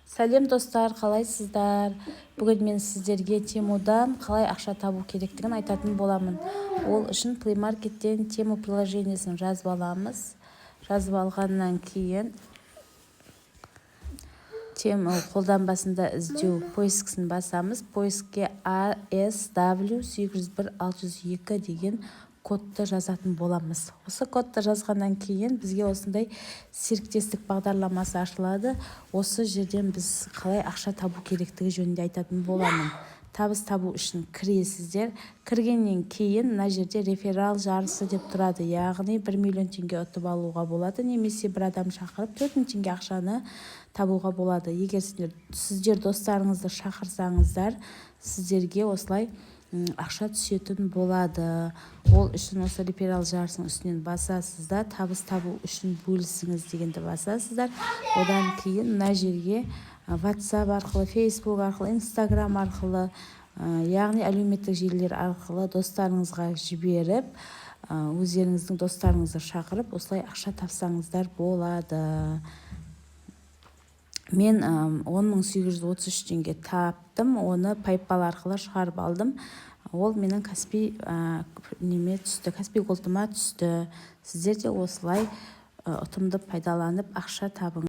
Сәлем достар, қалайсыздар? Бүгін мен сіздерге Темудан қалай ақша табу керектігін айтатын боламын. Ол үшін Play Market'тен Тему приложениесін жазып аламыз. Жазып алғаннан кейін Тему қолданбасында іздеу поискісін басамыз. Поискке ASW801602 деген кодты жазатын боламыз. Осы кодты жазғаннан кейін бізге осындай серіктестік бағдарламасы ашылады. Осы жерден біз қалай ақша табу керектігі жөнінде айтатын боламын. Табыс табу үшін кіресіздер. Кіргеннен кейін мына жерде реферал жарысы деп тұрады. Яғни 1 миллион теңге ұтып алуға болады, немесе бір адам шақырып 4 мың теңге ақшаны табуға болады. Егер сіздер достарыңызды шақырсаңыздар, сіздерге осылай ақша түсетін болады. Ол үшін осы реферал жарысының үстінен басасыздар. Табыс табу үшін бөлісіңіз дегенді басасыздар. Одан кейін мына жерге WhatsApp арқылы, Facebook арқылы, Instagram арқылы, яғни әлеуметтік желілер арқылы достарыңызға жіберіп, өздеріңіздің достарыңызды шақырып, осылай ақша тапсаңыздар болады. Мен 10.833 теңге таптым, оны PayPal арқылы шығарып алдым. Ол менің Каспи голдыма түсті. Сіздер де осылай ұтымды пайдаланып ақша табыңыз.